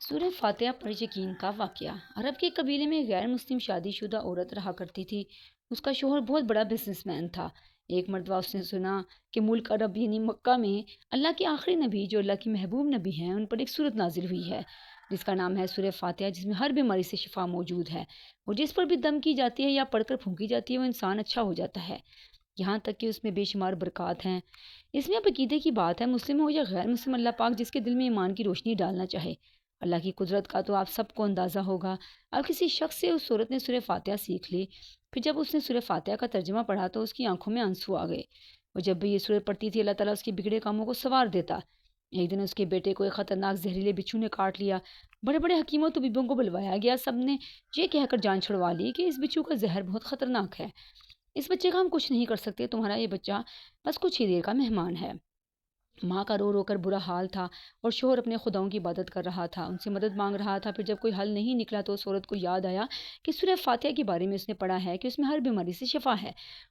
سورہ فاتحہ پر یقین کا واقعہ۔ عرب کے قبیلے میں غیر مسلم شادی شدہ عورت رہا کرتی تھی۔ اس کا شوہر بہت بڑا بزنس مین تھا۔ ایک مرتبہ اس نے سنا کہ ملک عرب یعنی مکہ میں اللہ کے آخری نبی جو اللہ کی محبوب نبی ہیں ان پر ایک سورت نازل ہوئی ہے جس کا نام ہے سورہ فاتحہ، جس میں ہر بیماری سے شفا موجود ہے اور جس پر بھی دم کی جاتی ہے یا پڑھ کر پھونکی جاتی ہے وہ انسان اچھا ہو جاتا ہے، یہاں تک کہ اس میں بے شمار برکات ہیں۔ اس میں اب عقیدے کی بات ہے، مسلم ہو یا غیر مسلم، اللہ پاک جس کے دل میں ایمان کی روشنی ڈالنا چاہے۔ اللہ کی قدرت کا تو آپ سب کو اندازہ ہوگا۔ اب کسی شخص سے اس عورت نے سورہ فاتحہ سیکھ لی، پھر جب اس نے سورہ فاتحہ کا ترجمہ پڑھا تو اس کی آنکھوں میں آنسو آ گئے۔ وہ جب بھی یہ سورت پڑھتی تھی اللہ تعالیٰ اس کے بگڑے کاموں کو سنوار دیتا۔ ایک دن اس کے بیٹے کو ایک خطرناک زہریلے بچھو نے کاٹ لیا۔ بڑے بڑے حکیموں طبیبوں کو بلوایا گیا، سب نے یہ کہہ کر جان چھڑوا لی کہ اس بچھو کا زہر بہت خطرناک ہے، اس بچے کا ہم کچھ نہیں کر سکتے، تمہارا یہ بچہ بس کچھ ہی دیر کا مہمان ہے۔ ماں کا رو رو کر برا حال تھا اور شوہر اپنے خداؤں کی عبادت کر رہا تھا، ان سے مدد مانگ رہا تھا۔ پھر جب کوئی حل نہیں نکلا تو اس عورت کو یاد آیا کہ سورہ فاتحہ کے بارے میں اس نے پڑھا ہے کہ اس میں ہر بیماری سے شفا ہے۔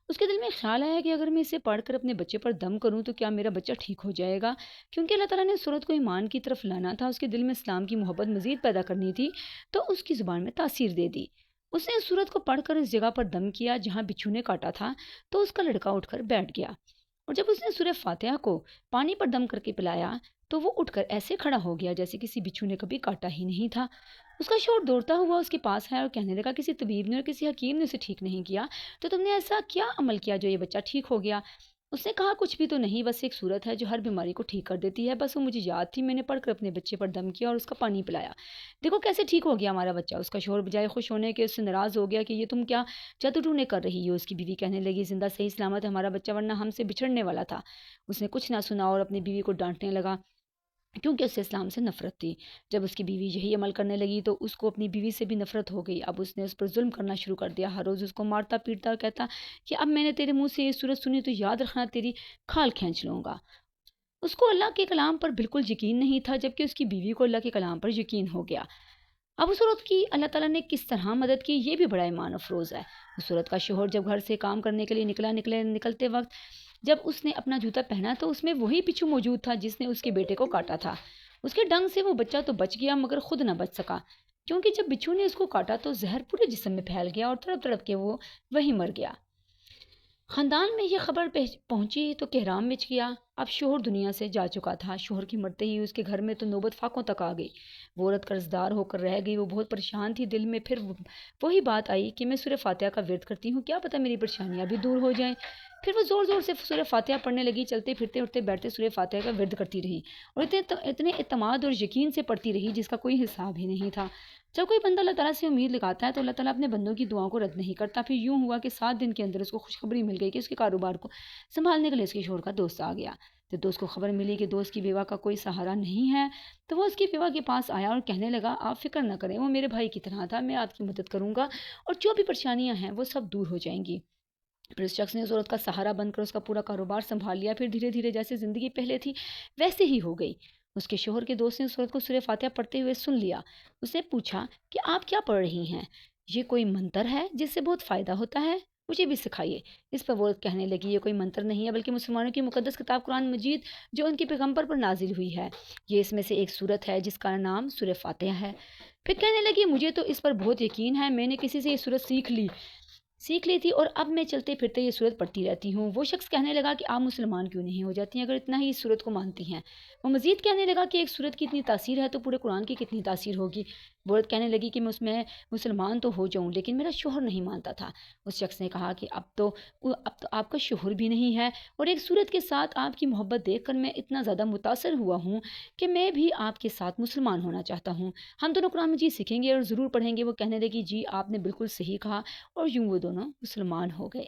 اس کے دل میں خیال آیا کہ اگر میں اسے پڑھ کر اپنے بچے پر دم کروں تو کیا میرا بچہ ٹھیک ہو جائے گا؟ کیونکہ اللہ تعالیٰ نے اس عورت کو ایمان کی طرف لانا تھا، اس کے دل میں اسلام کی محبت مزید پیدا کرنی تھی، تو اس کی زبان میں تاثیر دے دی۔ اس نے اس سورت کو پڑھ کر اس جگہ پر دم کیا جہاں بچھو نے کاٹا تھا، تو اس کا لڑکا اٹھ کر بیٹھ گیا، اور جب اس نے سورہ فاتحہ کو پانی پر دم کر کے پلایا تو وہ اٹھ کر ایسے کھڑا ہو گیا جیسے کسی بچھو نے کبھی کاٹا ہی نہیں تھا۔ اس کا شوہر دوڑتا ہوا اس کے پاس ہے اور کہنے لگا کسی طبیب نے اور کسی حکیم نے اسے ٹھیک نہیں کیا، تو تم نے ایسا کیا عمل کیا جو یہ بچہ ٹھیک ہو گیا؟ اس نے کہا کچھ بھی تو نہیں، بس ایک صورت ہے جو ہر بیماری کو ٹھیک کر دیتی ہے، بس وہ مجھے یاد تھی، میں نے پڑھ کر اپنے بچے پر دم کیا اور اس کا پانی پلایا، دیکھو کیسے ٹھیک ہو گیا ہمارا بچہ۔ اس کا شوہر بجائے خوش ہونے کے اس سے ناراض ہو گیا کہ یہ تم کیا جادو کر رہی ہو۔ اس کی بیوی کہنے لگی زندہ صحیح سلامت ہے ہمارا بچہ، ورنہ ہم سے بچھڑنے والا تھا۔ اس نے کچھ نہ سنا اور اپنی بیوی کو ڈانٹنے لگا کیونکہ اس سے اسلام سے نفرت تھی۔ جب اس کی بیوی یہی عمل کرنے لگی تو اس کو اپنی بیوی سے بھی نفرت ہو گئی۔ اب اس نے اس پر ظلم کرنا شروع کر دیا، ہر روز اس کو مارتا پیٹتا اور کہتا کہ اب میں نے تیرے منہ سے یہ صورت سنی تو یاد رکھنا تیری کھال کھینچ لوں گا۔ اس کو اللہ کے کلام پر بالکل یقین نہیں تھا، جبکہ اس کی بیوی کو اللہ کے کلام پر یقین ہو گیا۔ اب اس عورت کی اللہ تعالیٰ نے کس طرح مدد کی یہ بھی بڑا ایمان افروز ہے۔ اس عورت کا شوہر جب گھر سے کام کرنے کے لیے نکلتے وقت جب اس نے اپنا جوتا پہنا تو اس میں وہی بچھو موجود تھا جس نے اس کے بیٹے کو کاٹا تھا۔ اس کے ڈنگ سے وہ بچہ تو بچ گیا مگر خود نہ بچ سکا، کیونکہ جب بچھو نے اس کو کاٹا تو زہر پورے جسم میں پھیل گیا اور تڑپ تڑپ کے وہ وہیں مر گیا۔ خاندان میں یہ خبر پہنچی تو کہرام مچ گیا۔ اب شوہر دنیا سے جا چکا تھا، شوہر کی مرتے ہی اس کے گھر میں تو نوبت فاقوں تک آ گئی۔ وہ عورت قرضدار ہو کر رہ گئی، وہ بہت پریشان تھی، دل میں پھر وہی بات آئی کہ میں سورہ فاتحہ کا ورد کرتی ہوں، کیا پتہ میری پریشانیاں بھی دور ہو جائیں۔ پھر وہ زور زور سے سورہ فاتحہ پڑھنے لگی، چلتے پھرتے اٹھتے بیٹھتے سورہ فاتحہ کا ورد کرتی رہی اور اتنے اعتماد اور یقین سے پڑھتی رہی جس کا کوئی حساب ہی نہیں تھا۔ جب کوئی بندہ اللہ تعالیٰ سے امید لگاتا ہے تو اللہ تعالیٰ اپنے بندوں کی دعاؤں کو رد نہیں کرتا۔ پھر یوں ہوا کہ 7 دن کے اندر اس کو خوشخبری مل گئی کہ اس کے کاروبار کو سنبھالنے کے لیے اس کے شوہر کا دوست آ گیا۔ جب دوست کو خبر ملی کہ دوست کی بیوہ کا کوئی سہارا نہیں ہے تو وہ اس کی بیوہ کے پاس آیا اور کہنے لگا آپ فکر نہ کریں، وہ میرے بھائی کی طرح تھا، میں آپ کی مدد کروں گا اور جو بھی پریشانیاں ہیں وہ سب دور ہو جائیں گی۔ پھر اس شخص نے اس عورت کا سہارا بن کر اس کا پورا کاروبار سنبھال لیا۔ پھر دھیرے دھیرے جیسے زندگی پہلے تھی ویسے ہی ہو گئی۔ اس کے شوہر کے دوست نے اس عورت کو سورہ فاتحہ پڑھتے ہوئے سن لیا۔ اس نے پوچھا کہ آپ کیا پڑھ رہی ہیں؟ یہ کوئی منتر ہے جس سے بہت فائدہ ہوتا ہے؟ مجھے بھی سکھائیے۔ اس پر وہ عورت کہنے لگی یہ کوئی منتر نہیں ہے بلکہ مسلمانوں کی مقدس کتاب قرآن مجید جو ان کے پیغمبر پر نازل ہوئی ہے، یہ اس میں سے ایک صورت ہے جس کا نام سورہ فاتحہ ہے۔ پھر کہنے لگی مجھے تو اس پر بہت یقین ہے، میں نے کسی سے یہ صورت سیکھ لی تھی اور اب میں چلتے پھرتے یہ صورت پڑھتی رہتی ہوں۔ وہ شخص کہنے لگا کہ آپ مسلمان کیوں نہیں ہو جاتی ہیں اگر اتنا ہی اس صورت کو مانتی ہیں؟ وہ مزید کہنے لگا کہ ایک صورت کی اتنی تاثیر ہے تو پورے قرآن کی کتنی تاثیر ہوگی۔ وہ عورت کہنے لگی کہ میں اس میں مسلمان تو ہو جاؤں لیکن میرا شوہر نہیں مانتا تھا۔ اس شخص نے کہا کہ اب تو آپ کا شوہر بھی نہیں ہے اور ایک صورت کے ساتھ آپ کی محبت دیکھ کر میں اتنا زیادہ متاثر ہوا ہوں کہ میں بھی آپ کے ساتھ مسلمان ہونا چاہتا ہوں، ہم دونوں قرآن مجید سیکھیں گے اور ضرور پڑھیں گے۔ وہ کہنے لگی جی آپ نے بالکل صحیح کہا، اور یوں وہ دونوں مسلمان ہو گئے۔